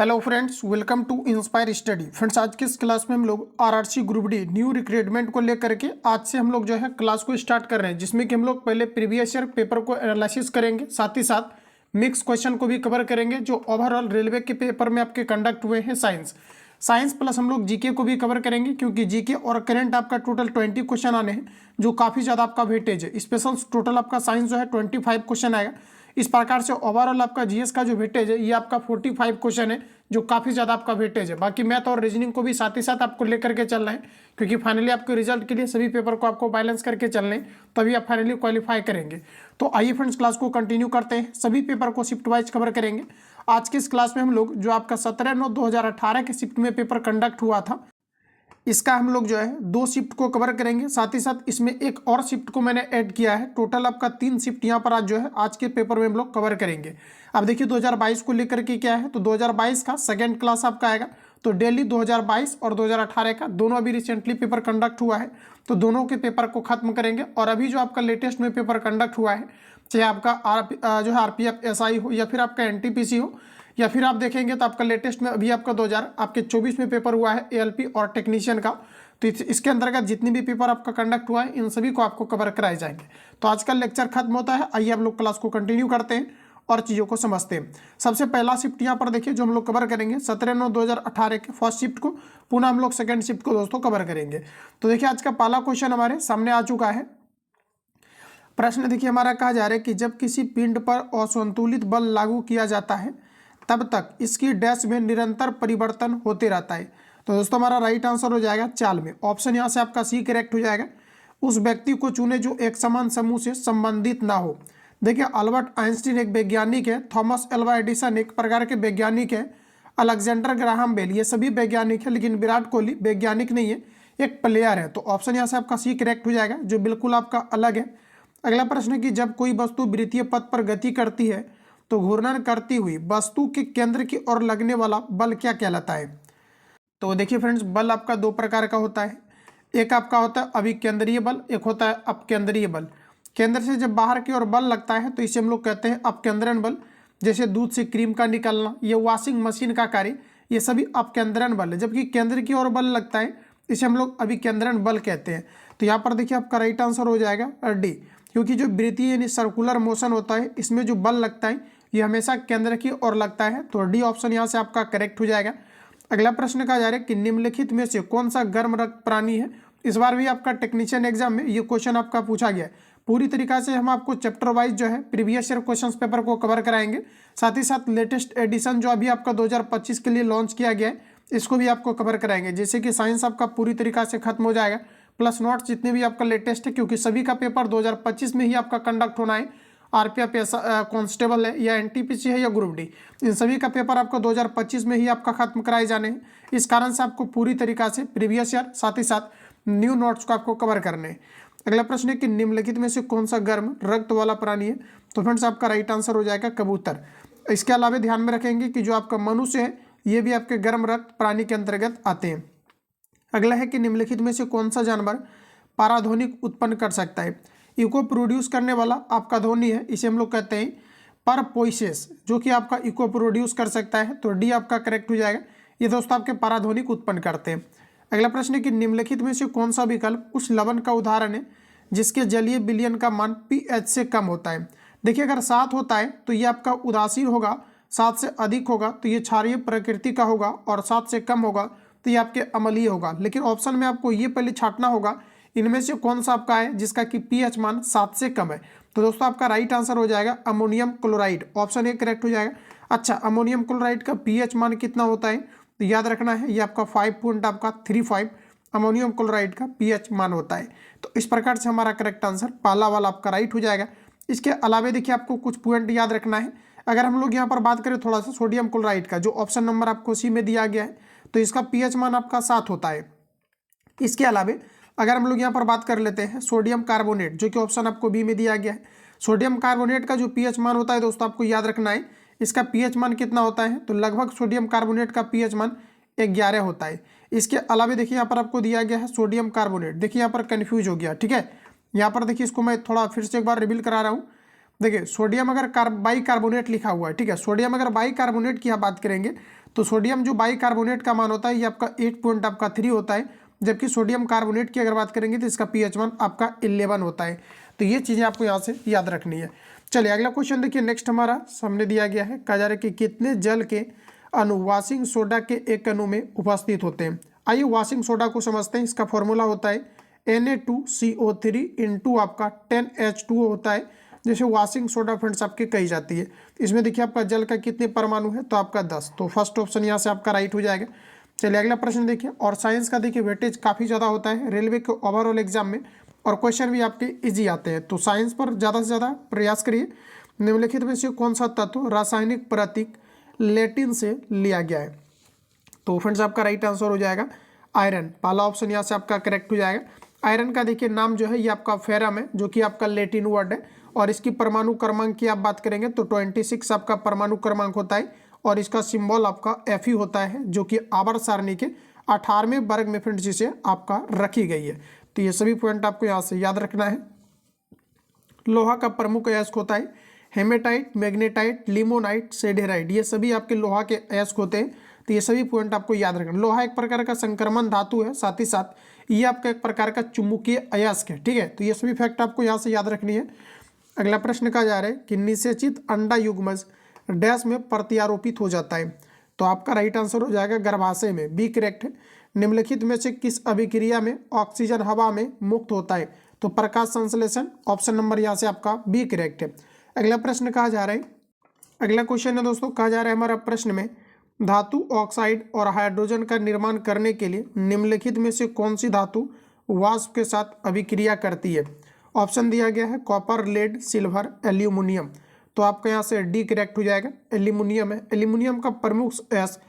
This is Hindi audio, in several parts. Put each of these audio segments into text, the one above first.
Hello friends, welcome to Inspire Study. Friends, आज की इस क्लास में हम लोग RRC group D new recruitment को लेकर के आज से हम लोग जो है क्लास को स्टार्ट कर रहे हैं, जिसमें कि हम लोग पहले प्रीवियस ईयर पेपर को एनालिसिस करेंगे, साथ ही साथ मिक्स क्वेश्चन को भी कवर करेंगे जो ओवरऑल रेलवे के पेपर में आपके कंडक्ट हुए हैं। साइंस प्लस हम लोग जीके को भी कवर करेंगे, क्योंकि जीके और करंट आपका टोटल 20 क्वेश्चन आने हैं, जो काफ़ी ज़्यादा आपका वेटेज है। स्पेशल टोटल आपका साइंस जो है 25 क्वेश्चन आएगा। इस प्रकार से ओवरऑल आपका जीएस का जो वेटेज है ये आपका 45 क्वेश्चन है, जो काफ़ी ज़्यादा आपका वेटेज है। बाकी मैथ और रीजनिंग को भी साथ ही साथ आपको लेकर के चलना है, क्योंकि फाइनली आपके रिजल्ट के लिए सभी पेपर को आपको बैलेंस करके चलना है, तभी आप फाइनली क्वालिफाई करेंगे। तो आइए फ्रेंड्स, क्लास को कंटिन्यू करते हैं। सभी पेपर को शिफ्ट वाइज कवर करेंगे। आज की इस क्लास में हम लोग जो आपका 17/9/2018 के शिफ्ट में पेपर कंडक्ट हुआ था, इसका हम लोग जो है 2 शिफ्ट को कवर करेंगे। साथ ही साथ इसमें एक और शिफ्ट को मैंने ऐड किया है। टोटल आपका 3 शिफ्ट यहाँ पर आज जो है आज के पेपर में हम लोग कवर करेंगे। अब देखिए 2022 को लेकर के क्या है, तो 2022 का सेकेंड क्लास आपका आएगा। तो डेली 2022 और 2018 का दोनों अभी रिसेंटली पेपर कंडक्ट हुआ है, तो दोनों के पेपर को खत्म करेंगे। और अभी जो आपका लेटेस्ट में पेपर कंडक्ट हुआ है, चाहे आपका जो है आरपीएफ एसआई हो या फिर आपका एनटीपीसी हो, या फिर आप देखेंगे तो आपका लेटेस्ट में अभी आपका 2024 में पेपर हुआ है एएलपी और टेक्नीशियन का। तो इसके अंतर्गत जितनी भी पेपर आपका कंडक्ट हुआ है, इन सभी को आपको कवर कराए जाएंगे। तो आज का लेक्चर खत्म होता है। आइए हम लोग क्लास को कंटिन्यू करते हैं और चीज़ों को समझते हैं। सबसे पहला शिफ्ट यहाँ पर देखिए जो हम लोग कवर करेंगे 17/9/2018 के फर्स्ट शिफ्ट को, पुनः हम लोग सेकेंड शिफ्ट को दोस्तों कवर करेंगे। तो देखिए आज का पहला क्वेश्चन हमारे सामने आ चुका है। प्रश्न देखिए हमारा कहा जा रहा है कि जब किसी पिंड पर असंतुलित बल लागू किया जाता है तब तक इसकी डैश में निरंतर परिवर्तन होते रहता है। तो दोस्तों हमारा राइट आंसर हो जाएगा चाल में। ऑप्शन यहाँ से आपका सी करेक्ट हो जाएगा। उस व्यक्ति को चुने जो एक समान समूह से संबंधित ना हो। देखिए अल्बर्ट आइंस्टीन एक वैज्ञानिक है, थॉमस एल्वा एडिसन एक प्रकार के वैज्ञानिक है, अलेक्जेंडर ग्राहम बेल ये सभी वैज्ञानिक है, लेकिन विराट कोहली वैज्ञानिक नहीं है, एक प्लेयर है। तो ऑप्शन यहाँ से आपका सी करेक्ट हो जाएगा, जो बिल्कुल आपका अलग है। अगला प्रश्न है कि जब कोई वस्तु वृत्तीय पथ पर गति करती है तो घूर्णन करती हुई वस्तु के केंद्र की ओर लगने वाला बल क्या कहलाता है। तो देखिए फ्रेंड्स, बल आपका 2 प्रकार का होता है। एक आपका होता है अभिकेंद्रीय बल, एक होता है अपकेंद्रीय बल। केंद्र से जब बाहर की ओर बल लगता है तो इसे हम लोग कहते हैं अपकेंद्रण बल। जैसे दूध से क्रीम का निकलना, ये वॉशिंग मशीन का कार्य, ये सभी अपकेंद्रण बल है। जबकि केंद्र की ओर बल लगता है, इसे हम लोग अभिकेंद्रण बल कहते हैं। तो यहाँ पर देखिए आपका राइट आंसर हो जाएगा डी, क्योंकि जो वृत्तीय यानी सर्कुलर मोशन होता है, इसमें जो बल लगता है ये हमेशा केंद्र की ओर लगता है। तो डी ऑप्शन यहाँ से आपका करेक्ट हो जाएगा। अगला प्रश्न कहा जा रहा है कि निम्नलिखित में से कौन सा गर्म रक्त प्राणी है। इस बार भी आपका टेक्नीशियन एग्जाम में ये क्वेश्चन आपका पूछा गया है। पूरी तरीका से हम आपको चैप्टर वाइज जो है प्रीवियस ईयर क्वेश्चन पेपर को कवर कराएंगे। साथ ही साथ लेटेस्ट एडिशन जो अभी आपका 2025 के लिए लॉन्च किया गया है, इसको भी आपको कवर कराएंगे। जैसे कि साइंस आपका पूरी तरीका से खत्म हो जाएगा, प्लस नोट्स जितने भी आपका लेटेस्ट है, क्योंकि सभी का पेपर 2025 में ही आपका कंडक्ट होना है। आरपीएफ कांस्टेबल है या एनटीपीसी है या ग्रुप डी, इन सभी का पेपर आपको 2025 में ही आपका खत्म कराए जाने हैं। इस कारण से आपको पूरी तरीका से प्रीवियस ईयर साथ ही साथ न्यू नोट्स को आपको कवर करने हैं। अगला प्रश्न है कि निम्नलिखित में से कौन सा गर्म रक्त वाला प्राणी है। तो फ्रेंड्स आपका राइट आंसर हो जाएगा कबूतर। इसके अलावा ध्यान में रखेंगे कि जो आपका मनुष्य है ये भी आपके गर्म रक्त प्राणी के अंतर्गत आते हैं। अगला है कि निम्नलिखित में से कौन सा जानवर पाराध्वनिक उत्पन्न कर सकता है। इको प्रोड्यूस करने वाला आपका ध्वनि है, इसे हम लोग कहते हैं परपोइसेस, जो कि आपका इको प्रोड्यूस कर सकता है। तो डी आपका करेक्ट हो जाएगा। ये दोस्तों आपके पाराध्वनिक उत्पन्न करते हैं। अगला प्रश्न है कि निम्नलिखित में से कौन सा विकल्प उस लवण का उदाहरण है जिसके जलीय विलयन का मान pH से कम होता है। देखिए अगर 7 होता है तो ये आपका उदासीन होगा, 7 से अधिक होगा तो ये क्षारीय प्रकृति का होगा, और 7 से कम होगा तो ये आपके अम्लीय होगा। लेकिन ऑप्शन में आपको ये पहले छांटना होगा इनमें से कौन सा आपका है जिसका कि pH मान 7 से कम है। तो दोस्तों आपका राइट आंसर हो जाएगा ammonium chloride. Option A correct हो जाएगा। अच्छा, अमोनियम क्लोराइड का pH मान कितना होता है, तो याद रखना है ये आपका 5.35 अमोनियम क्लोराइड का pH मान होता है। तो इस प्रकार से हमारा करेक्ट आंसर पहला वाला आपका राइट हो जाएगा। इसके अलावा देखिए आपको कुछ पॉइंट याद रखना है। अगर हम लोग यहाँ पर बात करें थोड़ा सा सोडियम क्लोराइड का, जो ऑप्शन नंबर आपको सी में दिया गया है, तो इसका pH मान आपका 7 होता है। इसके अलावा अगर हम लोग यहाँ पर बात कर लेते हैं सोडियम कार्बोनेट, जो कि ऑप्शन आपको बी में दिया गया है, सोडियम कार्बोनेट का जो pH मान होता है दोस्तों आपको याद रखना है, इसका pH मान कितना होता है, तो लगभग सोडियम कार्बोनेट का pH मान 11 होता है। इसके अलावा देखिए यहाँ पर आपको दिया गया है सोडियम कार्बोनेट। देखिए यहाँ पर कन्फ्यूज हो गया, ठीक है। यहाँ पर देखिए इसको मैं थोड़ा फिर से एक बार रिवील करा रहा हूँ। देखिए सोडियम अगर बाइकार्बोनेट लिखा हुआ है, ठीक है, सोडियम अगर बाइकार्बोनेट की आप बात करेंगे तो सोडियम जो बाइकार्बोनेट का मान होता है ये आपका 8.3 होता है, जबकि सोडियम कार्बोनेट की अगर बात करेंगे तो इसका pH 1 आपका 11 होता है। तो ये चीज़ें आपको यहाँ से याद रखनी है। चलिए अगला क्वेश्चन देखिए, नेक्स्ट हमारा सामने दिया गया है, कहा जा रहा है कि कितने जल के अणु वॉशिंग सोडा के एक अणु में उपस्थित होते हैं। आइए वॉशिंग सोडा को समझते हैं। इसका फॉर्मूला होता है Na2CO3 इंटू आपका 10H2O होता है, जैसे वॉशिंग सोडा फ्रेंड्स आपकी कही जाती है। इसमें देखिए आपका जल का कितने परमाणु है, तो आपका 10, तो फर्स्ट ऑप्शन यहाँ से आपका राइट हो जाएगा। चलिए अगला प्रश्न देखिए, और साइंस का देखिए वेटेज काफ़ी ज़्यादा होता है रेलवे के ओवरऑल एग्जाम में, और क्वेश्चन भी आपके इजी आते हैं, तो साइंस पर ज़्यादा से ज़्यादा प्रयास करिए। निम्नलिखित में से कौन सा तत्व रासायनिक प्रतीक लैटिन से लिया गया है, तो फ्रेंड्स आपका राइट आंसर हो जाएगा आयरन। पहला ऑप्शन यहाँ से आपका करेक्ट हो जाएगा। आयरन का देखिए नाम जो है ये आपका फेरम है, जो कि आपका लैटिन वर्ड है, और इसकी परमाणु क्रमांक की आप बात करेंगे तो 26 आपका परमाणु क्रमांक होता है, और इसका सिंबल आपका Fe होता है, जो कि आवर्त सारणी के 18वें वर्ग में फ्रेंड्स जिसे आपका रखी गई है। तो ये सभी पॉइंट आपको यहाँ से याद रखना है। लोहा का प्रमुख अयस्क होता है हेमेटाइट, मैग्नेटाइट, लिमोनाइट, सेडेराइट, ये सभी आपके लोहा के अयस्क होते हैं। तो ये सभी पॉइंट आपको याद रखना। लोहा एक प्रकार का संक्रमण धातु है, साथ ही साथ ये आपका एक प्रकार का चुंबकीय अयस्क है, ठीक है। तो ये सभी फैक्ट आपको यहाँ से याद रखनी है। अगला प्रश्न कहा जा रहा है कि निषेचित अंडा युग्मज डैश में प्रत्यारोपित हो जाता है, तो आपका राइट आंसर हो जाएगा गर्भाशय में, बी करेक्ट है। निम्नलिखित में से किस अभिक्रिया में ऑक्सीजन हवा में मुक्त होता है, तो प्रकाश संश्लेषण, ऑप्शन नंबर यहाँ से आपका बी करेक्ट है। अगला प्रश्न कहा जा रहा है, अगला क्वेश्चन है दोस्तों, कहा जा रहा है हमारा प्रश्न में धातु ऑक्साइड और हाइड्रोजन का निर्माण करने के लिए निम्नलिखित में से कौन सी धातु वाष्प के साथ अभिक्रिया करती है। ऑप्शन दिया गया है कॉपर, लेड, सिल्वर, एल्यूमिनियम, तो आपका यहाँ से डी करेक्ट हो जाएगा, एल्यूमिनियम है। एल्यूमिनियम का प्रमुख अयस्क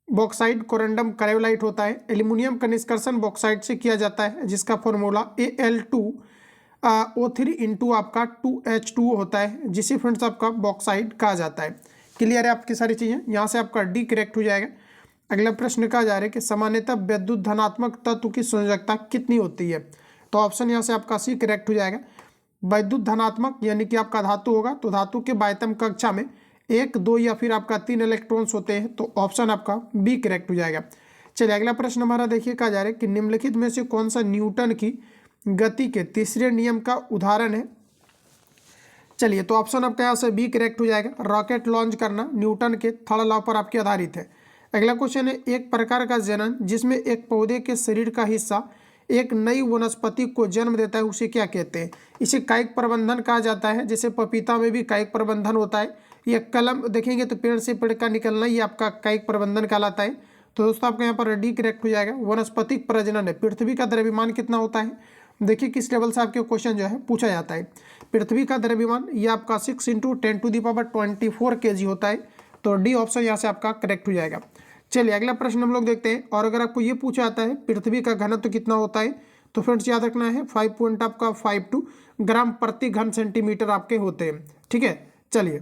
बॉक्साइड कोरंडम क्रायोलाइट होता है। एल्यूमिनियम का निष्कर्षण बॉक्साइड से किया जाता है, जिसका फॉर्मूला Al2O3 इंटू आपका 2H2O होता है, जिसे फ्रेंड्स आपका बॉक्साइड कहा जाता है। क्लियर है आपकी सारी चीज़ें, यहाँ से आपका डी करेक्ट हो जाएगा। अगला प्रश्न कहा जा रहा है कि सामान्यतः विद्युत धनात्मक तत्व की संयोजकता कितनी होती है, तो ऑप्शन यहाँ से आपका सी करेक्ट हो जाएगा। विद्युत धनात्मक यानी कि आपका धातु होगा, तो धातु के बाह्यतम कक्षा में 1, 2 या फिर आपका 3 इलेक्ट्रॉन्स होते हैं, तो ऑप्शन आपका बी करेक्ट हो जाएगा। चलिए अगला प्रश्न हमारा देखिए, कहा जा रहा है कि निम्नलिखित में से कौन सा न्यूटन की गति के तीसरे नियम का उदाहरण है। चलिए तो ऑप्शन आपका यहाँ से बी करेक्ट हो जाएगा, रॉकेट लॉन्च करना न्यूटन के थर्ड लॉ पर आपके आधारित है। अगला क्वेश्चन है, एक प्रकार का जनन जिसमें एक पौधे के शरीर का हिस्सा एक नई वनस्पति को जन्म देता है, उसे क्या कहते हैं। इसे कायिक प्रबंधन कहा जाता है, जैसे पपीता में भी कायिक प्रबंधन होता है। यह कलम देखेंगे तो पेड़ से पेड़ का निकलना, ये आपका कायिक प्रबंधन कहलाता है। तो दोस्तों आपका यहाँ पर डी करेक्ट हो जाएगा, वनस्पतिक प्रजनन है। पृथ्वी का द्रव्यमान कितना होता है, देखिए किस लेवल से आपके क्वेश्चन जो है पूछा जाता है। पृथ्वी का द्रव्यमान ये आपका 6 × 10⁻24 kg होता है, तो डी ऑप्शन यहाँ से आपका करेक्ट हो जाएगा। चलिए अगला प्रश्न हम लोग देखते हैं, और अगर आपको ये पूछा जाता है पृथ्वी का घनत्व कितना होता है, तो फ्रेंड्स याद रखना है 5.52 ग्राम प्रति घन सेंटीमीटर आपके होते हैं, ठीक है। चलिए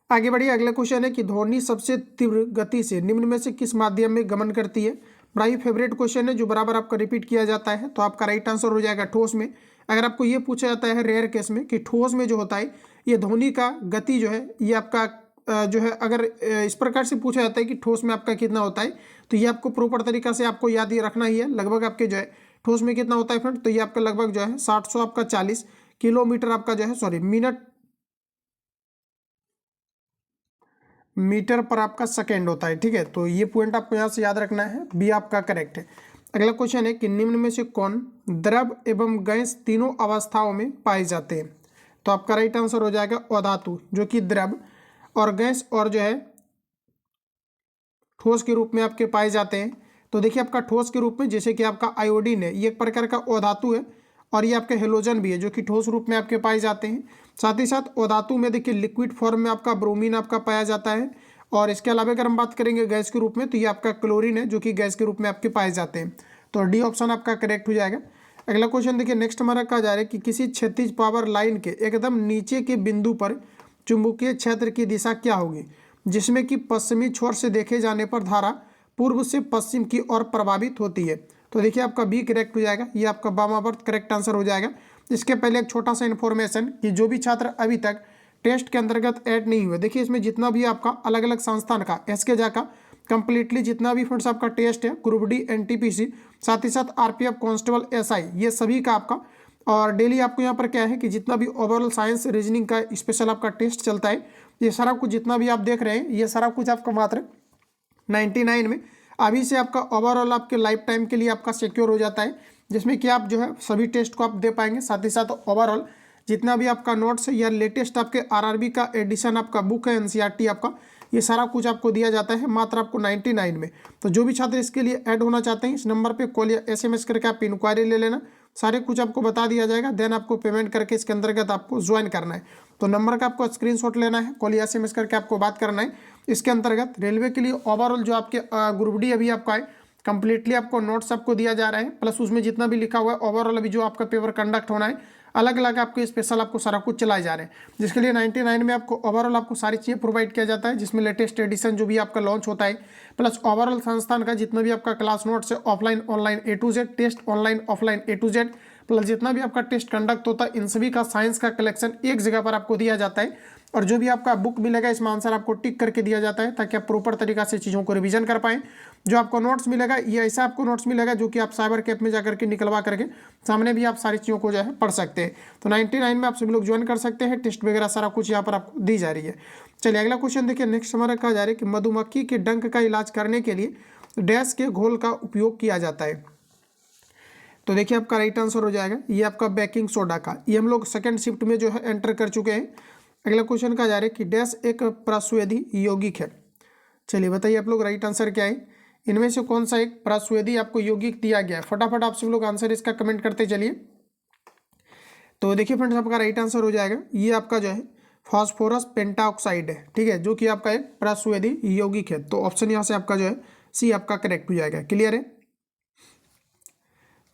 आगे बढ़िए, अगला क्वेश्चन है कि ध्वनि सबसे तीव्र गति से निम्न में से किस माध्यम में गमन करती है। बड़ा ही फेवरेट क्वेश्चन है जो बराबर आपका रिपीट किया जाता है, तो आपका राइट आंसर हो जाएगा ठोस में। अगर आपको ये पूछा जाता है रेयर केस में कि ठोस में जो होता है ये ध्वनि का गति जो है ये आपका जो है, अगर इस प्रकार से पूछा जाता है कि ठोस में आपका कितना होता है, तो ये आपको प्रॉपर तरीका से आपको याद ही रखना ही है। लगभग आपके जो है ठोस में कितना होता है फ्रेंड, तो ये आपका लगभग जो है 700 आपका 40 किलोमीटर आपका जो है मीटर पर आपका सेकेंड होता है, ठीक है। तो ये पॉइंट आपको यहाँ से याद रखना है, बी आपका करेक्ट है। अगला क्वेश्चन है कि निम्न में से कौन द्रव एवं गैस तीनों अवस्थाओं में पाए जाते हैं, तो आपका राइट आंसर हो जाएगा अधातु, जो कि द्रव और गैस और जो है ठोस के रूप में आपके पाए जाते हैं। तो देखिए आपका ठोस के रूप में जैसे कि आपका आयोडीन है, ये एक प्रकार का अधातु है, और ये आपके हेलोजन भी है जो कि ठोस रूप में आपके पाए जाते हैं। साथ ही साथ अधातु में देखिए लिक्विड फॉर्म में आपका ब्रोमीन आपका पाया जाता है, और इसके अलावा अगर हम बात करेंगे गैस के रूप में, तो ये आपका क्लोरीन है जो कि गैस के रूप में आपके पाए जाते हैं। तो डी ऑप्शन आपका करेक्ट हो जाएगा। अगला क्वेश्चन देखिए, नेक्स्ट हमारा कहा जा रहा है कि किसी क्षैतिज पावर लाइन के एकदम नीचे के बिंदु पर चुंबकीय क्षेत्र की दिशा क्या होगी, जिसमें कि पश्चिमी छोर से देखे जाने पर धारा पूर्व से पश्चिम की ओर प्रभावित होती है। तो देखिए आपका बी करेक्ट हो जाएगा, ये आपका वामावर्त करेक्ट आंसर हो जाएगा। इसके पहले एक छोटा सा इन्फॉर्मेशन कि जो भी छात्र अभी तक टेस्ट के अंतर्गत ऐड नहीं हुए, देखिए इसमें जितना भी आपका अलग अलग संस्थान का एसके जा का कंप्लीटली जितना भी फ्रेंड्स आपका टेस्ट है, ग्रुप डी एनटीपीसी, साथ ही साथ आरपीएफ कांस्टेबल एसआई, ये सभी का आपका, और डेली आपको यहाँ पर क्या है कि जितना भी ओवरऑल साइंस रीजनिंग का स्पेशल आपका टेस्ट चलता है, ये सारा कुछ जितना भी आप देख रहे हैं ये सारा कुछ आपका मात्र 99 में अभी से आपका ओवरऑल आपके लाइफ टाइम के लिए आपका सिक्योर हो जाता है, जिसमें कि आप जो है सभी टेस्ट को आप दे पाएंगे। साथ ही साथ ओवरऑल जितना भी आपका नोट्स है या लेटेस्ट आपके आरआरबी का एडिशन आपका बुक है एनसीईआरटी आपका, ये सारा कुछ आपको दिया जाता है मात्र आपको 99 में। तो जो भी छात्र इसके लिए ऐड होना चाहते हैं इस नंबर पे कॉल या एसएमएस करके आप इंक्वायरी ले लेना, सारे कुछ आपको बता दिया जाएगा, देन आपको पेमेंट करके इसके अंतर्गत आपको ज्वाइन करना है। तो नंबर का आपको स्क्रीनशॉट लेना है, कॉल या एसएमएस करके आपको बात करना है। इसके अंतर्गत रेलवे के लिए ओवरऑल जो आपके ग्रुप डी अभी आपका है कंप्लीटली आपको नोट्स आपको दिया जा रहा है, प्लस उसमें जितना भी लिखा हुआ है ओवरऑल अभी जो आपका पेपर कंडक्ट होना है अलग अलग आपके स्पेशल आपको सारा कुछ चलाए जा रहे हैं, जिसके लिए 99 में आपको ओवरऑल आपको सारी चीज़ें प्रोवाइड किया जाता है, जिसमें लेटेस्ट एडिशन जो भी आपका लॉन्च होता है, प्लस ओवरऑल संस्थान का जितना भी आपका क्लास नोट्स है offline online A to Z, test online offline A to Z, plus जितना भी आपका टेस्ट कंडक्ट होता है इन सभी का साइंस का कलेक्शन एक जगह पर आपको दिया जाता है। और जो भी आपका बुक मिलेगा इसमें आंसर आपको टिक करके दिया जाता है ताकि आप प्रॉपर तरीका से चीज़ों को रिवीजन कर पाएं। जो आपको नोट्स मिलेगा ये ऐसा आपको नोट्स मिलेगा जो कि आप साइबर कैफ में जाकर के निकलवा करके सामने भी आप सारी चीज़ों को जो है पढ़ सकते हैं। तो 99 में आप सभी लोग ज्वाइन कर सकते हैं, टेस्ट वगैरह सारा कुछ यहाँ पर आपको दी जा रही है। चलिए अगला क्वेश्चन देखिए, नेक्स्ट हमारा कहा जा रहा है कि मधुमक्खी के डंक का इलाज करने के लिए डैश के घोल का उपयोग किया जाता है। तो देखिए आपका राइट आंसर हो जाएगा ये आपका बेकिंग सोडा का, ये हम लोग सेकंड शिफ्ट में जो है एंटर कर चुके हैं। अगला क्वेश्चन कहा जा रहा है कि डैश एक प्रस्वेदी यौगिक है। चलिए बताइए आप लोग राइट आंसर क्या है, इनमें से कौन सा एक प्रस्वेदी आपको यौगिक दिया गया है, फटाफट आप सब लोग आंसर इसका कमेंट करते चलिए। तो देखिए फ्रेंड्स आपका राइट आंसर हो जाएगा ये आपका जो है फास्फोरस पेंटाऑक्साइड है, ठीक है, जो कि आपका एक प्रस्वेदी यौगिक है। तो ऑप्शन यहाँ से आपका जो है सी आपका करेक्ट हो जाएगा। क्लियर है।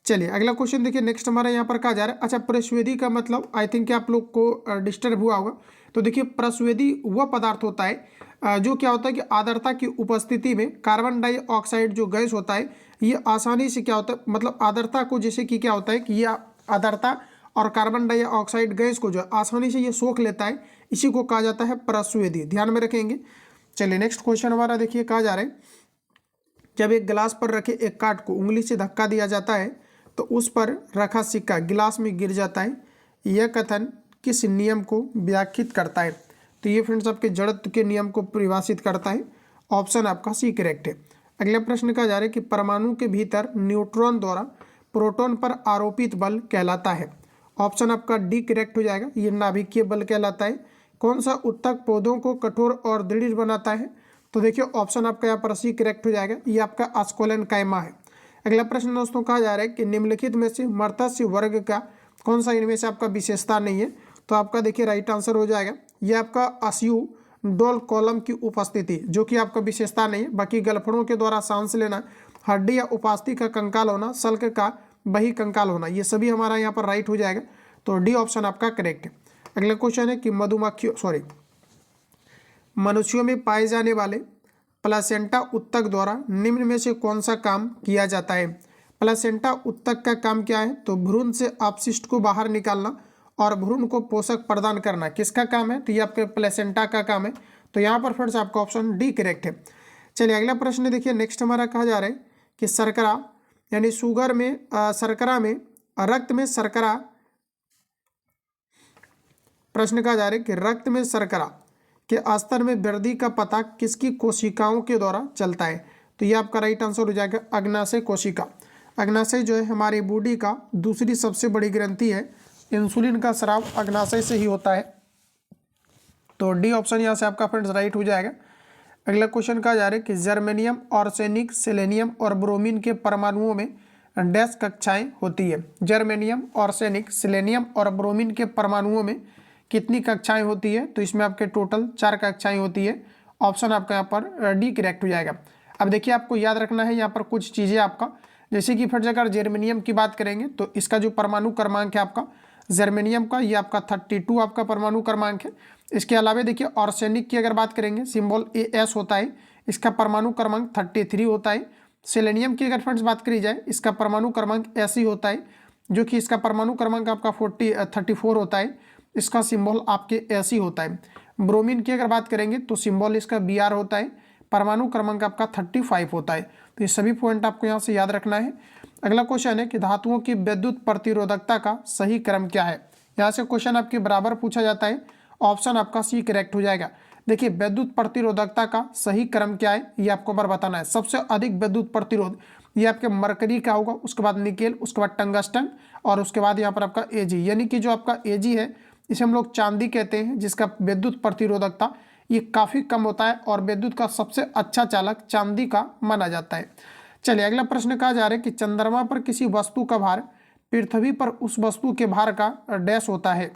चलिए अगला क्वेश्चन देखिए, नेक्स्ट हमारा यहाँ पर कहा जा रहा है, अच्छा प्रस्वेदी का मतलब आई थिंक आप लोग को डिस्टर्ब हुआ होगा। तो देखिए प्रस्वेदी वह पदार्थ होता है जो क्या होता है कि आर्द्रता की उपस्थिति में कार्बन डाइऑक्साइड जो गैस होता है ये आसानी से क्या होता है, मतलब आर्द्रता को जैसे कि क्या होता है कि ये आर्द्रता और कार्बन डाइऑक्साइड गैस को जो आसानी से ये सोख लेता है, इसी को कहा जाता है प्रस्वेदी, ध्यान में रखेंगे। चलिए नेक्स्ट क्वेश्चन हमारा देखिए, कहा जा रहा है जब एक गिलास पर रखे एक काट को उंगली से धक्का दिया जाता है तो उस पर रखा सिक्का गिलास में गिर जाता है, यह कथन किस नियम को व्याख्यात करता है। तो ये फ्रेंड्स आपके जड़त्व के नियम को परिभाषित करता है, ऑप्शन आपका सी करेक्ट है। अगला प्रश्न कहा जा रहा है कि परमाणु के भीतर न्यूट्रॉन द्वारा प्रोटॉन पर आरोपित बल कहलाता है, ऑप्शन आपका डी करेक्ट हो जाएगा, ये नाभिकीय बल कहलाता है। कौन सा उत्तक पौधों को कठोर और दृढ़ बनाता है, तो देखिए ऑप्शन आपका यहाँ पर सी करेक्ट हो जाएगा, ये आपका आस्कोलन कायमा है। अगला प्रश्न दोस्तों कहा जा रहा है कि निम्नलिखित में से मर्त्स्य वर्ग का कौन सा इनमें से आपका विशेषता नहीं है, तो आपका देखिए राइट आंसर हो जाएगा ये आपका अस्यु डोल कॉलम की उपस्थिति, जो कि आपका विशेषता नहीं है। बाकी गलफड़ों के द्वारा सांस लेना, हड्डी या उपास्थि का कंकाल होना, सल्क का बही कंकाल होना, ये सभी हमारा यहाँ पर राइट हो जाएगा। तो डी ऑप्शन आपका करेक्ट है। अगला क्वेश्चन है कि मनुष्यों में पाए जाने वाले प्लासेंटा उत्तक द्वारा निम्न में से कौन सा काम किया जाता है। प्लासेंटा उत्तक का काम क्या है, तो भ्रूण से अपशिष्ट को बाहर निकालना और भ्रूण को पोषक प्रदान करना किसका काम है, तो ये आपके प्लेसेंटा का काम है। तो यहाँ पर फिर से आपका ऑप्शन डी करेक्ट है। चलिए अगला प्रश्न देखिए, नेक्स्ट हमारा कहा जा रहा है कि शर्करा यानी शुगर में शर्करा में रक्त में शर्करा, प्रश्न कहा जा रहा है कि रक्त में शर्करा के स्तर में वृद्धि का पता किसकी कोशिकाओं के द्वारा चलता है। तो ये आपका राइट आंसर हो जाएगा अग्नाशय कोशिका। अग्नाशय जो है हमारी बॉडी का दूसरी सबसे बड़ी ग्रंथि है, इंसुलिन का स्राव अग्नाशय से ही होता है। तो डी ऑप्शन यहाँ से आपका फ्रेंड्स राइट हो जाएगा। अगला क्वेश्चन कहा जा रहा है कि जर्मेनियम, आर्सेनिक, सेलेनियम और ब्रोमीन के परमाणुओं में डैश कक्षाएं होती है। जर्मेनियम, आर्सेनिक, सेलेनियम और ब्रोमीन के परमाणुओं में कितनी कक्षाएं होती है, तो इसमें आपके टोटल 4 कक्षाएं होती है। ऑप्शन आपका यहाँ पर डी करेक्ट हो जाएगा। अब देखिए आपको याद रखना है यहाँ पर कुछ चीज़ें आपका, जैसे कि फिर अगर जर्मेनियम की बात करेंगे तो इसका जो परमाणु क्रमांक है आपका जर्मेनियम का, ये आपका 32 आपका परमाणु क्रमांक है। इसके अलावा देखिए आर्सेनिक की अगर बात करेंगे सिंबल AS होता है, इसका परमाणु क्रमांक 33 होता है। सेलेनियम की अगर फ्रेंड्स बात करी जाए इसका परमाणु क्रमांक ऐसे होता है, जो कि इसका परमाणु क्रमांक आपका 34 होता है। इसका सिंबल आपके Ag होता है। ब्रोमीन की अगर बात करेंगे तो सिंबल इसका Br होता है, परमाणु क्रमांक आपका 35 होता है। तो ये सभी पॉइंट आपको यहाँ से याद रखना है। अगला क्वेश्चन है कि धातुओं की विद्युत प्रतिरोधकता का सही क्रम क्या है। यहाँ से क्वेश्चन आपके बराबर पूछा जाता है, ऑप्शन आपका सी करेक्ट हो जाएगा। देखिए विद्युत प्रतिरोधकता का सही क्रम क्या है ये आपको बार बताना है। सबसे अधिक विद्युत प्रतिरोध ये आपके मरकरी का होगा, उसके बाद निकेल, उसके बाद टंगस्टन और उसके बाद यहाँ पर आपका Ag, यानी कि जो आपका Ag है इसे हम लोग चांदी कहते हैं, जिसका विद्युत प्रतिरोधकता ये काफ़ी कम होता है और विद्युत का सबसे अच्छा चालक चांदी का माना जाता है। चलिए अगला प्रश्न कहा जा रहा है कि चंद्रमा पर किसी वस्तु का भार पृथ्वी पर उस वस्तु के भार का डैश होता है।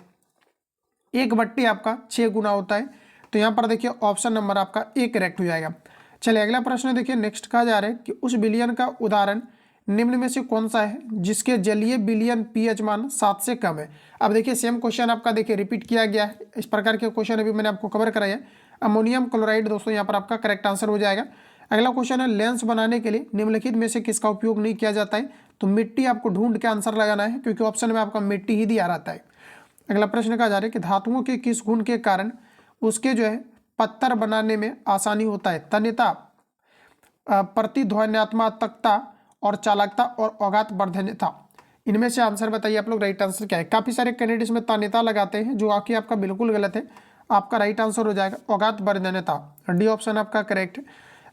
1/6 आपका 6 गुना होता है। तो यहाँ पर देखिए ऑप्शन नंबर आपका ए करेक्ट हो जाएगा। चलिए अगला प्रश्न देखिए, नेक्स्ट कहा जा रहा है कि उस विलयन का उदाहरण निम्न में से कौन सा है जिसके जलीय विलयन pH मान 7 से कम है। अब देखिए सेम क्वेश्चन आपका देखिए रिपीट किया गया है। इस प्रकार के क्वेश्चन अभी मैंने आपको कवर कराया। अमोनियम क्लोराइड दोस्तों यहाँ पर आपका करेक्ट आंसर हो जाएगा। अगला क्वेश्चन है, लेंस बनाने के लिए निम्नलिखित में से किसका उपयोग नहीं किया जाता है। तो मिट्टी आपको ढूंढ के आंसर लगाना है, क्योंकि ऑप्शन में आपका मिट्टी ही दिया रहता है। अगला प्रश्न कहा जा रहा है कि धातुओं के किस गुण के कारण उसके जो है पत्थर बनाने में आसानी होता है। तन्यता, प्रतिध्वन्यात्मकता और चालकता और अघात वर्धन्यता। इनमें से आंसर बताइए आप लोग, राइट आंसर क्या है। काफ़ी सारे कैंडिडेट्स में तन्यता लगाते हैं, जो आके आपका बिल्कुल गलत है। आपका राइट आंसर हो जाएगा अघात वर्धन्यता, डी ऑप्शन आपका करेक्ट है।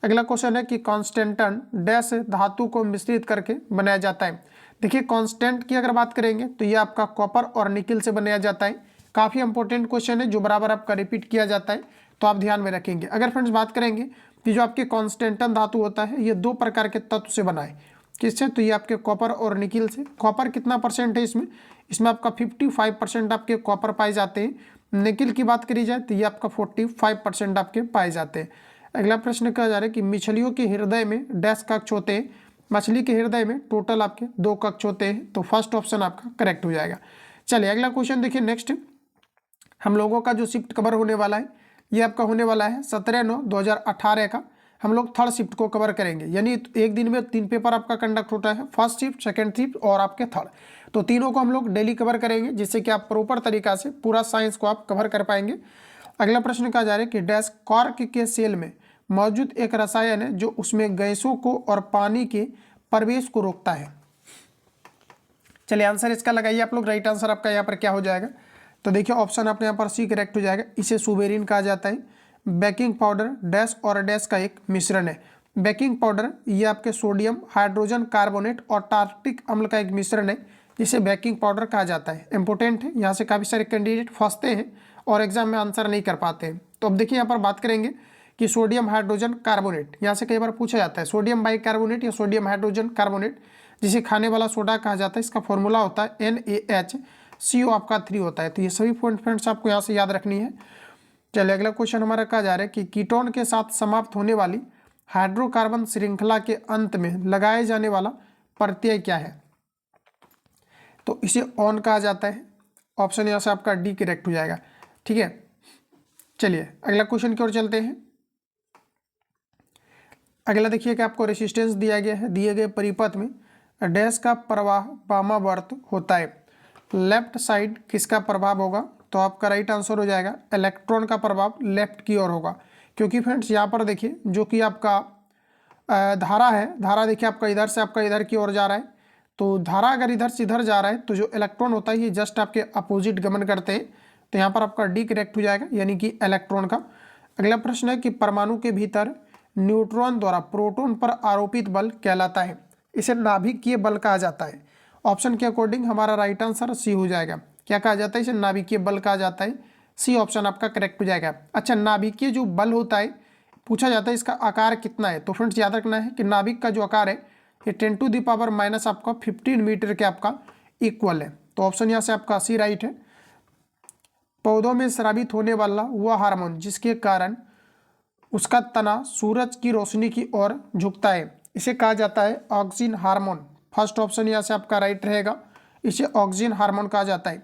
अगला क्वेश्चन है कि कांस्टेंटन डैश धातु को मिश्रित करके बनाया जाता है। देखिए कांस्टेंट की अगर बात करेंगे तो ये आपका कॉपर और निकिल से बनाया जाता है। काफ़ी इंपॉर्टेंट क्वेश्चन है जो बराबर आपका रिपीट किया जाता है, तो आप ध्यान में रखेंगे। अगर फ्रेंड्स बात करेंगे कि जो आपके कांस्टेंटन धातु होता है ये 2 प्रकार के तत्व से बना है। किससे, तो ये आपके कॉपर और निकिल से। कॉपर कितना परसेंट है इसमें, इसमें आपका 55% आपके कॉपर पाए जाते हैं। निकिल की बात करी जाए तो ये आपका 45% आपके पाए जाते हैं। अगला प्रश्न कहा जा रहा है कि मछलियों के हृदय में डैश कक्ष होते हैं। मछली के हृदय में टोटल आपके 2 कक्ष होते हैं। तो फर्स्ट ऑप्शन आपका करेक्ट हो जाएगा। चलिए अगला क्वेश्चन देखिए, नेक्स्ट हम लोगों का जो शिफ्ट कवर होने वाला है ये आपका होने वाला है 17/9/2018 का। हम लोग थर्ड शिफ्ट को कवर करेंगे, यानी एक दिन में 3 पेपर आपका कंडक्ट होता है, फर्स्ट शिफ्ट, सेकंड शिफ्ट और आपके थर्ड। तो तीनों को हम लोग डेली कवर करेंगे, जिससे कि आप प्रॉपर तरीका से पूरा साइंस को आप कवर कर पाएंगे। अगला प्रश्न कहा जा रहा है कि डैश कॉर्क के सेल में मौजूद एक रसायन है जो उसमें गैसों को और पानी के प्रवेश को रोकता है। चलिए आंसर इसका लगाइए आप लोग, राइट आंसर आपका यहाँ पर क्या हो जाएगा। तो देखिए ऑप्शन आपने यहाँ पर सी करेक्ट हो जाएगा। इसे सुबेरिन कहा जाता है। बेकिंग पाउडर डैश और डैश का एक मिश्रण है। बेकिंग पाउडर ये आपके सोडियम हाइड्रोजन कार्बोनेट और टार्टिक अम्ल का एक मिश्रण है, जिसे बेकिंग पाउडर कहा जाता है। इंपॉर्टेंट है, यहाँ से काफ़ी सारे कैंडिडेट फंसते हैं और एग्जाम में आंसर नहीं कर पाते हैं। तो अब देखिए यहाँ पर बात करेंगे कि सोडियम हाइड्रोजन कार्बोनेट, यहाँ से कई बार पूछा जाता है सोडियम बाइकार्बोनेट या सोडियम हाइड्रोजन कार्बोनेट, जिसे खाने वाला सोडा कहा जाता है। इसका फॉर्मूला होता है NaHCO आपका 3 होता है। तो ये सभी पॉइंट फ्रेंड्स आपको यहाँ से याद रखनी है। चलिए अगला क्वेश्चन हमारा कहा जा रहा है कि कीटोन के साथ समाप्त होने वाली हाइड्रोकार्बन श्रृंखला के अंत में लगाए जाने वाला प्रत्यय क्या है। तो इसे ऑन कहा जाता है। ऑप्शन यहाँ से आपका डी करेक्ट हो जाएगा। ठीक है, चलिए अगला क्वेश्चन की ओर चलते हैं। अगला देखिए कि आपको रेसिस्टेंस दिया गया है। दिए गए परिपथ में डैश का प्रवाह वामावर्त होता है। लेफ्ट साइड किसका प्रभाव होगा। तो आपका राइट आंसर हो जाएगा इलेक्ट्रॉन का प्रभाव लेफ्ट की ओर होगा, क्योंकि फ्रेंड्स यहाँ पर देखिए जो कि आपका धारा है, धारा देखिए आपका इधर से आपका इधर की ओर जा रहा है। तो धारा अगर इधर से इधर जा रहा है तो जो इलेक्ट्रॉन होता है ये जस्ट आपके अपोजिट गमन करते हैं। तो यहाँ पर आपका डी करेक्ट हो जाएगा, यानी कि इलेक्ट्रॉन का। अगला प्रश्न है कि परमाणु के भीतर न्यूट्रॉन द्वारा प्रोटॉन पर आरोपित बल कहलाता है। इसे नाभिकीय बल कहा जाता है। ऑप्शन के अकॉर्डिंग हमारा राइट आंसर सी हो जाएगा। क्या कहा जाता है, इसे नाभिकीय बल कहा जाता है। सी ऑप्शन आपका करेक्ट हो जाएगा। अच्छा, नाभिकीय जो बल होता है पूछा जाता है इसका आकार कितना है। तो फ्रेंड्स याद रखना है कि नाभिक का जो आकार है ये 10⁻⁻ आपका 15 मीटर के आपका इक्वल है। तो ऑप्शन यहाँ से आपका सी राइट है। पौधों में स्रावित होने वाला वह हार्मोन जिसके कारण उसका तना सूरज की रोशनी की ओर झुकता है, इसे कहा जाता है ऑक्सिन हार्मोन। फर्स्ट ऑप्शन यहाँ से आपका राइट रहेगा, इसे ऑक्सिन हार्मोन कहा जाता है।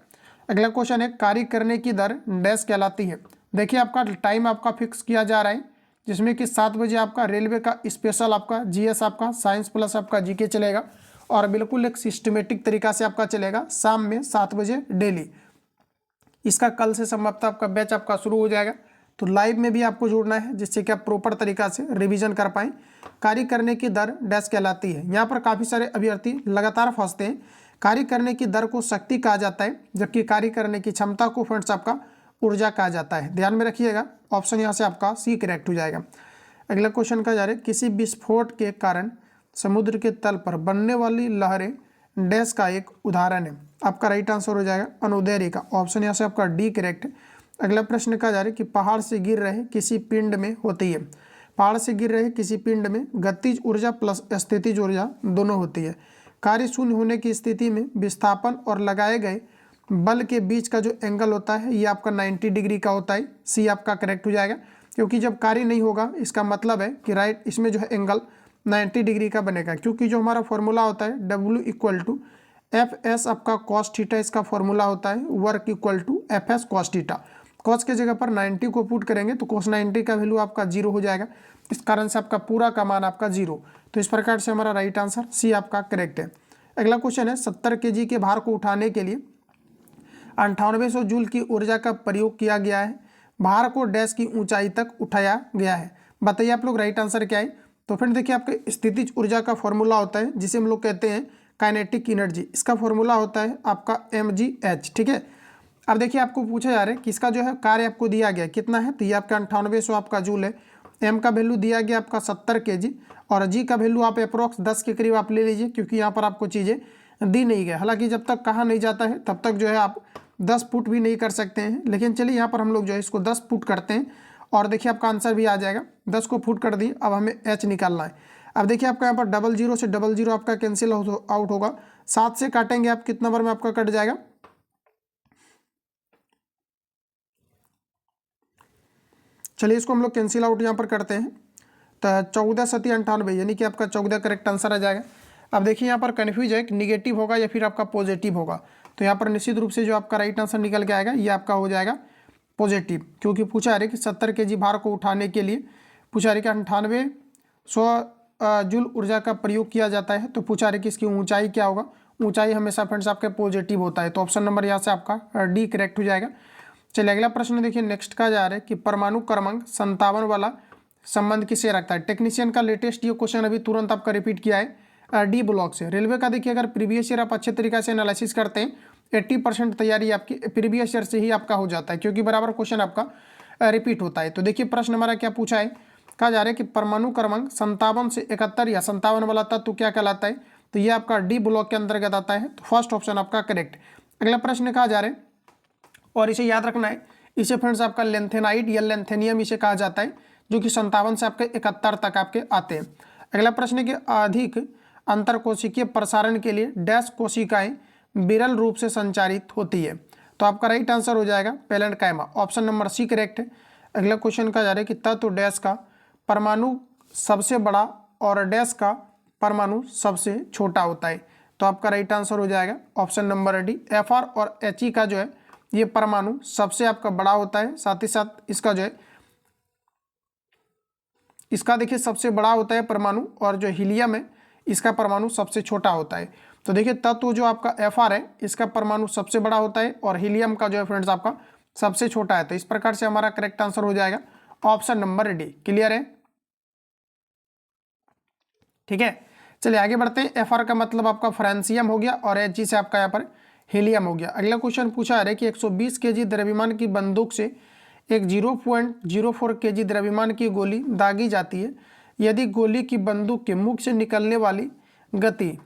अगला क्वेश्चन है कार्य करने की दर डैश कहलाती है। देखिए आपका टाइम आपका फिक्स किया जा रहा है, जिसमें कि 7 बजे आपका रेलवे का स्पेशल आपका GS आपका साइंस प्लस आपका GK चलेगा और बिल्कुल एक सिस्टमेटिक तरीका से आपका चलेगा शाम में 7 बजे डेली। इसका कल से समाप्त आपका बैच आपका शुरू हो जाएगा, तो लाइव में भी आपको जुड़ना है जिससे कि आप प्रॉपर तरीका से रिवीजन कर पाएँ। कार्य करने की दर डैश कहलाती है। यहाँ पर काफ़ी सारे अभ्यर्थी लगातार फंसते हैं। कार्य करने की दर को शक्ति कहा जाता है, जबकि कार्य करने की क्षमता को फ्रेंड्स आपका ऊर्जा कहा जाता है। ध्यान में रखिएगा, ऑप्शन यहाँ से आपका सी करेक्ट हो जाएगा। अगला क्वेश्चन का जा रहा है, किसी विस्फोट के कारण समुद्र के तल पर बनने वाली लहरें डैश का एक उदाहरण है। आपका राइट आंसर हो जाएगा अनुदय रेखा। ऑप्शन यहाँ से आपका डी करेक्ट है। अगला प्रश्न का जा रहा है कि पहाड़ से गिर रहे किसी पिंड में होती है। पहाड़ से गिर रहे किसी पिंड में गतिज ऊर्जा प्लस स्थितिज ऊर्जा दोनों होती है। कार्य शून्य होने की स्थिति में विस्थापन और लगाए गए बल के बीच का जो एंगल होता है ये आपका 90 डिग्री का होता है। सी आपका करेक्ट हो जाएगा, क्योंकि जब कार्य नहीं होगा इसका मतलब है कि राइट इसमें जो है एंगल 90 डिग्री का बनेगा, क्योंकि जो हमारा फॉर्मूला होता है W equal to F S आपका कॉस थीटा इसका फॉर्मूला होता है, work equal to F S cos theta. Cos के जगह पर 90 को पुट करेंगे तो कॉस 90 का वैल्यू आपका 0 हो जाएगा, इस कारण से आपका पूरा का मान आपका 0। तो इस प्रकार से हमारा राइट आंसर सी आपका करेक्ट है। अगला क्वेश्चन है, 70 kg के भार को उठाने के लिए 9800 जूल की ऊर्जा का प्रयोग किया गया है। भार को डैश की ऊंचाई तक उठाया गया है। बताइए आप लोग राइट आंसर क्या है। तो फ्रेंड देखिए, आपके स्थितिज ऊर्जा का फॉर्मूला होता है जिसे हम लोग कहते हैं काइनेटिक एनर्जी। इसका फॉर्मूला होता है आपका mgh। ठीक है, अब देखिए आपको पूछा जा रहा है कि इसका जो है कार्य आपको दिया गया कितना है, तो ये आपका 9800 आपका जूल है। एम का वैल्यू दिया गया आपका 70 kg और जी का वैल्यू आप अप्रोक्स 10 के करीब आप ले लीजिए, क्योंकि यहाँ पर आपको चीज़ें दी नहीं गई। हालांकि जब तक कहा नहीं जाता है तब तक जो है आप 10 फुट भी नहीं कर सकते हैं, लेकिन चलिए यहाँ पर हम लोग जो है इसको 10 फुट करते हैं और देखिए आपका आंसर भी आ जाएगा। 10 को फुट कर दिए, अब हमें एच निकालना है। अब देखिए आपका यहाँ पर 00 से 00 आपका कैंसिल आउट होगा। 7 से काटेंगे आप, कितना बार में आपका कट जाएगा, चलिए इसको हम लोग कैंसिल आउट यहाँ पर करते हैं। तो 14 सती 98 यानी कि आपका 14 करेक्ट आंसर आ जाएगा। अब देखिए यहाँ पर कन्फ्यूज है कि निगेटिव होगा या फिर आपका पॉजिटिव होगा, तो यहाँ पर निश्चित रूप से जो आपका राइट आंसर निकल के आएगा ये आपका हो जाएगा पॉजिटिव, क्योंकि पूछा है कि 70 kg भार को उठाने के लिए पूछा है कि 9800 जूल ऊर्जा का प्रयोग किया जाता है। तो पूछा है कि इसकी ऊंचाई क्या होगा, ऊंचाई हमेशा फ्रेंड्स आपका पॉजिटिव होता है, तो ऑप्शन नंबर यहाँ से आपका डी करेक्ट हो जाएगा। चलिए अगला प्रश्न देखिए, नेक्स्ट का जा रहा है कि परमाणु क्रमांक 57 वाला संबंध किसे रखता है। टेक्नीशियन का लेटेस्ट ये क्वेश्चन अभी तुरंत आपका रिपीट किया है डी ब्लॉक से। रेलवे का देखिए, अगर प्रीवियस ईयर आप अच्छे तरीके से एनालिसिस करते हैं 80% तैयारी आपकी प्रीवियस ईयर से ही आपका हो जाता है, क्योंकि बराबर क्वेश्चन आपका रिपीट होता है। तो देखिए प्रश्न हमारा क्या पूछा है, कहा जा रहा है कि परमाणु क्रमांक 57 से 71 या 57 वाला तत्व क्या कहलाता है, तो ये आपका डी ब्लॉक के अंतर्गत आता है। तो फर्स्ट ऑप्शन आपका करेक्ट। अगला प्रश्न कहा जा रहा है, और इसे याद रखना है, इसे फ्रेंड्स आपका लेंथेनाइड या लेंथेनियम इसे कहा जाता है, जो कि 57 से आपके 71 तक आपके आते हैं। अगला प्रश्न के अधिक अंतर कोशिकीय प्रसारण के लिए डैश कोशिकाएं विरल रूप से संचारित होती है। तो आपका राइट आंसर हो जाएगा पेलेनकाइमा, ऑप्शन नंबर सी करेक्ट है। अगला क्वेश्चन का जा रहा है कि तत्व डैश का परमाणु सबसे बड़ा और डैश का परमाणु सबसे छोटा होता है। तो आपका राइट आंसर हो जाएगा ऑप्शन नंबर डी, Fr और He का जो है ये परमाणु सबसे आपका बड़ा होता है, साथ ही साथ इसका जो है इसका देखिए सबसे बड़ा होता है परमाणु, और जो हीलियम है इसका परमाणु सबसे छोटा होता है। तो देखिए तत्व जो आपका Fr है इसका परमाणु सबसे बड़ा होता है और हीलियम का जो है फ्रेंड्स आपका सबसे छोटा है। तो इस प्रकार से हमारा करेक्ट आंसर हो जाएगा ऑप्शन नंबर डी। क्लियर है, ठीक है। चलिए आगे बढ़ते हैं। Fr का मतलब आपका फ्रांसियम हो गया और He से आपका यहाँ पर हीलियम हो गया। अगला क्वेश्चन पूछा है कि 120 kg द्रव्यमान की बंदूक से एक 0.04 kg द्रव्यमान की गोली दागी जाती है। यदि गोली की बंदूक के मुख से निकलने वाली गति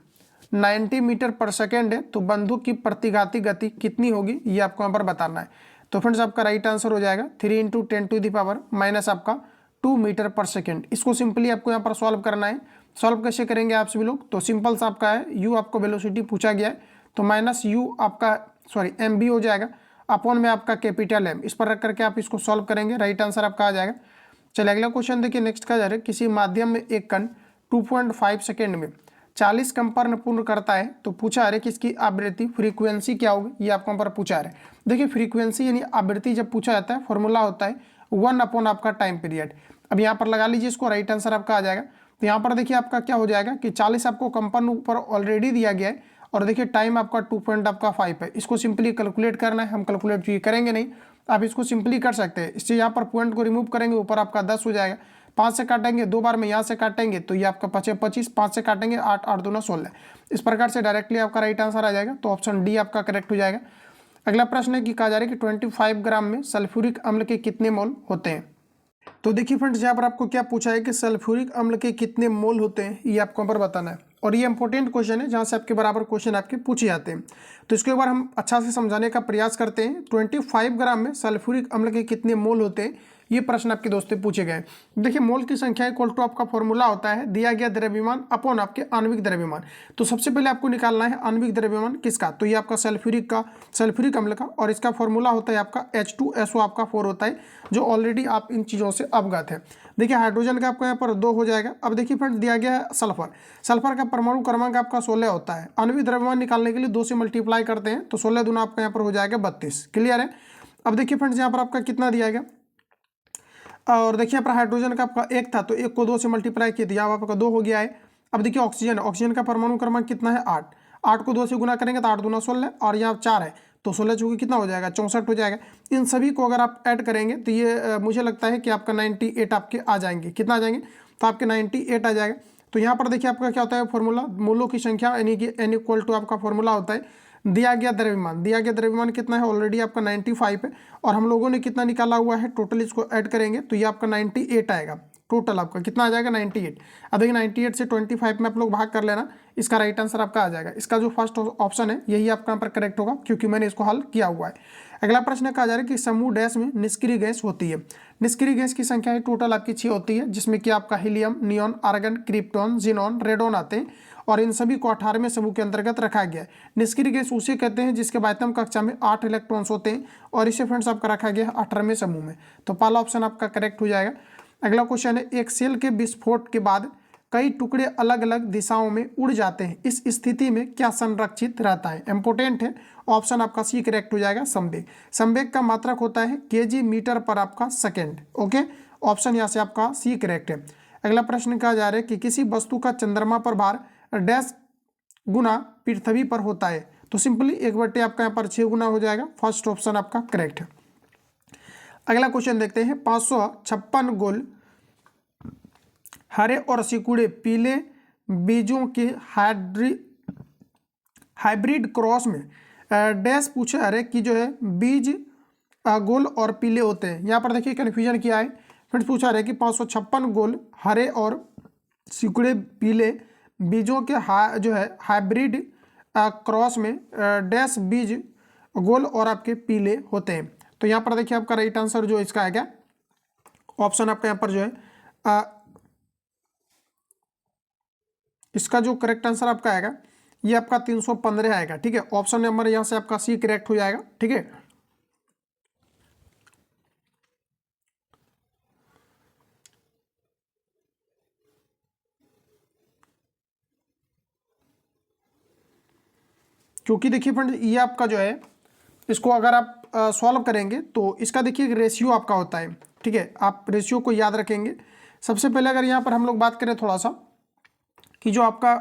90 मीटर पर सेकेंड है तो बंदूक की प्रतिघाती गति कितनी होगी, ये आपको यहाँ पर बताना है। तो फ्रेंड्स आपका राइट आंसर हो जाएगा 3 × 10⁻⁻ आपका 2 मीटर पर सेकेंड। इसको सिंपली आपको यहाँ पर सॉल्व करना है। सॉल्व कैसे करेंगे आप सभी लोग, तो सिंपल सा आपका है यू आपको वेलोसिटी पूछा गया है, तो माइनस यू आपका एम बी हो जाएगा अपॉन में आपका कैपिटल एम। इस पर रख करके आप इसको सॉल्व करेंगे, राइट आंसर आपका आ जाएगा। चलिए अगला क्वेश्चन देखिए, नेक्स्ट का जा रहा है किसी माध्यम में एक कण 2.5 सेकेंड में 40 कंपन पूर्ण करता है। तो पूछा है कि इसकी आवृत्ति फ्रीक्वेंसी क्या होगी, ये आपको पर पूछा है। देखिए फ्रीक्वेंसी यानी आवृत्ति जब पूछा जाता है फॉर्मूला होता है 1 अपॉन आपका टाइम पीरियड। अब यहाँ पर लगा लीजिए इसको, राइट आंसर आपका आ जाएगा तो यहाँ पर देखिए आपका क्या हो जाएगा कि 40 आपको कंपन ऊपर ऑलरेडी दिया गया है और देखिए टाइम आपका 2.5 है। इसको सिंपली कैलकुलेट करना है, हम कैलकुलेट ये करेंगे नहीं, आप इसको सिंपली कर सकते हैं। इससे यहाँ पर पॉइंट को रिमूव करेंगे, ऊपर आपका 10 हो जाएगा। 5 से काटेंगे, 2 बार में यहाँ से काटेंगे तो ये आपका 25, 5 से काटेंगे 8, 8 दूना 16। इस प्रकार से डायरेक्टली आपका राइट आंसर आ जाएगा। तो ऑप्शन डी आपका करेक्ट हो जाएगा। अगला प्रश्न है कि कहा जा रहा है कि 25 ग्राम में सल्फ्यूरिक अम्ल के कितने मोल होते हैं। तो देखिए फ्रेंड्स, यहाँ पर आपको क्या पूछा है कि सल्फ्यूरिक अम्ल के कितने मोल होते हैं, ये आपको यहाँ पर बताना है। और ये इंपॉर्टेंट क्वेश्चन है जहाँ से आपके बराबर क्वेश्चन आपके पूछे जाते हैं। तो इसको एक बार हम अच्छा से समझाने का प्रयास करते हैं। 25 ग्राम में सल्फ्यूरिक अम्ल के कितने मोल होते हैं, ये प्रश्न आपके दोस्तों पूछे गए। देखिए मोल की संख्या इक्वल टू आपका फॉर्मूला होता है दिया गया द्रव्यमान अपॉन आपके आणविक द्रव्यमान। तो सबसे पहले आपको निकालना है आणविक द्रव्यमान किसका, तो ये आपका सल्फ्यूरिक अम्ल का, और इसका फॉर्मूला होता है आपका H2SO आपका 4 होता है, जो ऑलरेडी आप इन चीज़ों से अवगत है। देखिए हाइड्रोजन का आपको यहाँ पर 2 हो जाएगा। अब देखिए फ्रेंड्स, दिया गया है सल्फर का परमाणु क्रमांक आपका 16 होता है। आणविक द्रव्यमान निकालने के लिए 2 से मल्टीप्लाई करते हैं तो 16 दूना आपका यहाँ पर हो जाएगा 32। क्लियर है। अब देखिए फ्रेंड्स, यहाँ पर आपका कितना दिया गया, और देखिए यहाँ पर हाइड्रोजन का आपका 1 था तो 1 को 2 से मल्टीप्लाई किया तो यहाँ आपका 2 हो गया है। अब देखिए ऑक्सीजन का परमाणु क्रमांक कितना है 8, 8 को 2 से गुना करेंगे तो 8 दूना 16, और यहाँ 4 है तो 16 चूँकि कितना हो जाएगा 64 हो जाएगा। इन सभी को अगर आप ऐड करेंगे तो ये मुझे लगता है कि आपका 98 आपके आ जाएंगे। कितना आ जाएंगे, तो आपके 98 आ जाएगा। तो यहाँ पर देखिए आपका क्या होता है फॉर्मूला, मोलों की संख्या यानी कि N इक्वल टू आपका फॉर्मूला होता है दिया गया द्रव्यमान कितना है, ऑलरेडी आपका 95 है, और हम लोगों ने कितना निकाला हुआ है टोटल, इसको ऐड करेंगे तो ये आपका 98 आएगा। टोटल आपका कितना आ जाएगा 98। अब देखिए 98 से 25 में आप लोग भाग कर लेना, इसका राइट आंसर आपका आ जाएगा। इसका जो फर्स्ट ऑप्शन है यही आपका यहाँ पर करेक्ट होगा, क्योंकि मैंने इसको हल किया हुआ है। अगला प्रश्न कहा जा रहा है कि समूह डैश में निष्क्रिय गैस होती है। निष्क्रिय गैस की संख्या है टोटल आपकी 6 होती है, जिसमें कि आपका helium, neon, argon, krypton, xenon, radon आते हैं, और इन सभी को 18वें समूह के अंतर्गत रखा गया है। निष्क्रिय गैस उसे कहते हैं जिसके बाह्यतम कक्षा में 8 इलेक्ट्रॉन्स होते हैं, और इसे फ्रेंड्स आपका रखा गया है 18वें समूह में। तो पहला ऑप्शन आपका करेक्ट हो जाएगा। अगला क्वेश्चन है, एक सेल के विस्फोट के बाद कई टुकड़े अलग अलग दिशाओं में उड़ जाते हैं, इस स्थिति में क्या संरक्षित रहता है। इंपोर्टेंट है, ऑप्शन आपका सी करेक्ट हो जाएगा संवेग। संवेग का मात्रक होता है kg मीटर पर आपका सेकेंड। ओके, ऑप्शन यहाँ से आपका सी करेक्ट है। अगला प्रश्न कहा जा रहा है कि किसी वस्तु का चंद्रमा पर भार डैश गुना पृथ्वी पर होता है, तो सिंपली 1/, आपका यहाँ पर 6 गुना हो जाएगा। फर्स्ट ऑप्शन आपका करेक्ट है। अगला क्वेश्चन देखते हैं, 556 गोल हरे और सिकुड़े पीले बीजों के हाइब्रिड क्रॉस में डैश पूछा है कि जो है बीज गोल और पीले होते हैं। यहाँ पर देखिए कन्फ्यूजन किया है फ्रेंड्स, पूछा है कि 556 गोल हरे और सिकुड़े पीले बीजों के जो है हाइब्रिड क्रॉस में डैश बीज गोल और आपके पीले होते हैं। तो यहाँ पर देखिए आपका राइट आंसर जो इसका आएगा, ऑप्शन आपका यहाँ पर जो है इसका जो करेक्ट आंसर आपका आएगा ये आपका 315 आएगा। ठीक है, ऑप्शन नंबर यहाँ से आपका सी करेक्ट हो जाएगा। ठीक है, क्योंकि देखिए फ्रेंड्स ये आपका जो है इसको अगर आप सॉल्व करेंगे तो इसका देखिए रेशियो आपका होता है। ठीक है, आप रेशियो को याद रखेंगे। सबसे पहले अगर यहाँ पर हम लोग बात करें थोड़ा सा कि जो आपका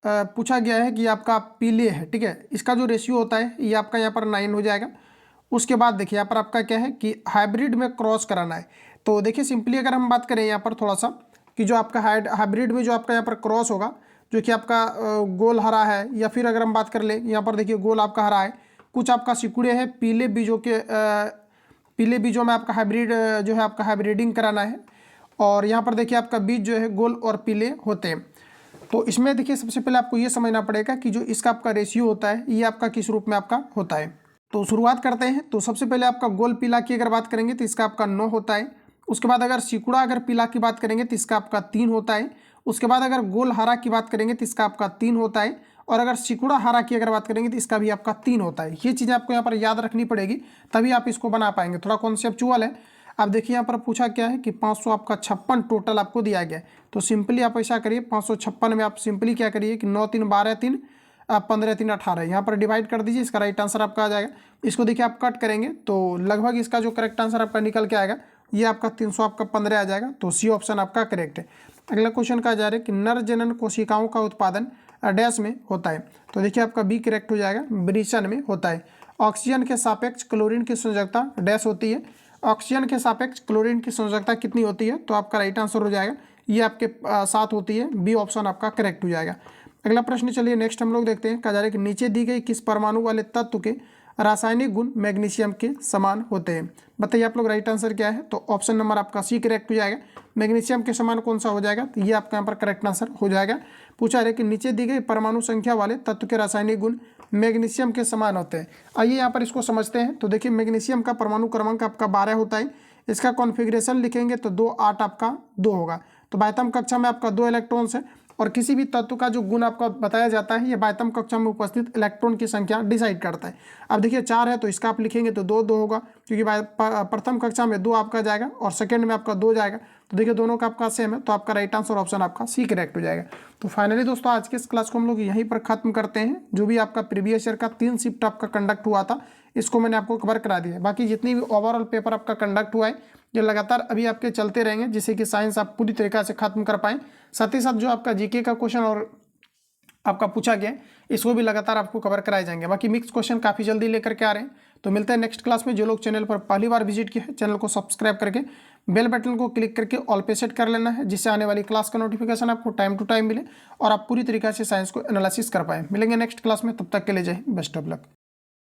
पूछा गया है कि आपका पीले है, ठीक है, इसका जो रेशियो होता है ये आपका यहाँ पर 9 हो जाएगा। उसके बाद देखिए यहाँ पर आपका क्या है कि हाइब्रिड में क्रॉस कराना है। तो देखिए सिंपली अगर हम बात करें यहाँ पर थोड़ा सा कि जो आपका हाइब्रिड में जो आपका यहाँ पर क्रॉस होगा जो कि आपका गोल हरा है, या फिर अगर हम बात कर ले यहाँ पर देखिए गोल आपका हरा है, कुछ आपका सिकुड़े हैं पीले बीजों में आपका हाइब्रिड जो है आपका हाइब्रिडिंग कराना है, और यहाँ पर देखिए आपका बीज जो है गोल और पीले होते हैं। तो इसमें देखिए सबसे पहले आपको ये समझना पड़ेगा कि जो इसका आपका रेशियो होता है ये आपका किस रूप में आपका होता है। तो शुरुआत करते हैं। तो सबसे पहले आपका गोल पीला की अगर बात करेंगे तो इसका आपका 9 होता है। उसके बाद अगर सिकुड़ा अगर पीला की बात करेंगे तो इसका आपका 3 होता है। उसके बाद अगर गोल हरा की बात करेंगे तो इसका आपका 3 होता है, और अगर सिकुड़ा हरा की अगर बात करेंगे तो इसका भी आपका 3 होता है। ये चीज़ें आपको यहाँ पर याद रखनी पड़ेगी, तभी आप इसको बना पाएंगे। थोड़ा कॉन्सेप्चुअल है। अब देखिए यहाँ पर पूछा क्या है कि 556 टोटल आपको दिया गया है। तो सिंपली आप ऐसा करिए 556 में आप सिंपली क्या करिए कि 9 3 12 3 15 3 18 यहाँ पर डिवाइड कर दीजिए, इसका राइट आंसर आपका आ जाएगा। इसको देखिए आप कट करेंगे तो लगभग इसका जो करेक्ट आंसर आपका निकल के आएगा ये आपका 300 आपका 15 आ जाएगा, तो सी ऑप्शन आपका करेक्ट है। अगला क्वेश्चन कहा जा रहा है कि नर जनन कोशिकाओं का उत्पादन डैश में होता है, तो देखिए आपका बी करेक्ट हो जाएगा, वृषण में होता है। ऑक्सीजन के सापेक्ष क्लोरीन की संयोजकता डैश होती है, ऑक्सीजन के सापेक्ष क्लोरीन की संयोजकता कितनी होती है, तो आपका राइट आंसर हो जाएगा ये आपके 7 होती है, बी ऑप्शन आपका करेक्ट हो जाएगा। अगला प्रश्न चलिए नेक्स्ट हम लोग देखते हैं। कहा जा रहा है कि नीचे दी गई किस परमाणु वाले तत्व के रासायनिक गुण मैग्नीशियम के समान होते हैं, बताइए आप लोग राइट आंसर क्या है, तो ऑप्शन नंबर आपका सी करेक्ट हो जाएगा। मैग्नीशियम के समान कौन सा हो जाएगा, तो ये आपका यहाँ पर करेक्ट आंसर हो जाएगा। पूछा है कि नीचे दी गई परमाणु संख्या वाले तत्व के रासायनिक गुण मैग्नीशियम के समान होते हैं। आइए यहाँ पर इसको समझते हैं। तो देखिए मैग्नीशियम का परमाणु क्रमांक आपका 12 होता है, इसका कॉन्फ़िगरेशन लिखेंगे तो 2 8 आपका 2 होगा। तो बाह्यतम कक्षा में आपका 2 इलेक्ट्रॉन्स है, और किसी भी तत्व का जो गुण आपका बताया जाता है ये बाह्यतम कक्षा में उपस्थित इलेक्ट्रॉन की संख्या डिसाइड करता है। अब देखिए 4 है तो इसका आप लिखेंगे तो 2 2 होगा, क्योंकि प्रथम कक्षा में 2 आपका जाएगा और सेकंड में आपका 2 जाएगा। तो देखिए दोनों का आपका सेम है, तो आपका राइट आंसर ऑप्शन आपका सी करेक्ट हो जाएगा। तो फाइनली दोस्तों आज के इस क्लास को हम लोग यहीं पर खत्म करते हैं। जो भी आपका प्रीवियस ईयर का 3 शिफ्ट आपका कंडक्ट हुआ था इसको मैंने आपको कवर करा दिया। बाकी जितनी भी ओवरऑल पेपर आपका कंडक्ट हुआ है ये लगातार अभी आपके चलते रहेंगे, जिससे कि साइंस आप पूरी तरीक़ा से खत्म कर पाएँ। साथ ही साथ जो आपका जीके का क्वेश्चन और आपका पूछा गया इसको भी लगातार आपको कवर कराए जाएंगे। बाकी मिक्स क्वेश्चन काफ़ी जल्दी लेकर के आ रहे हैं। तो मिलते हैं नेक्स्ट क्लास में। जो लोग चैनल पर पहली बार विजिट किए हैं चैनल को सब्सक्राइब करके बेल बटन को क्लिक करके ऑल पे सेट कर लेना है, जिससे आने वाली क्लास का नोटिफिकेशन आपको टाइम टू टाइम मिले और आप पूरी तरीके से साइंस को एनालिसिस कर पाएँ। मिलेंगे नेक्स्ट क्लास में, तब तक के लिए जय हिंद, बेस्ट ऑफ लक।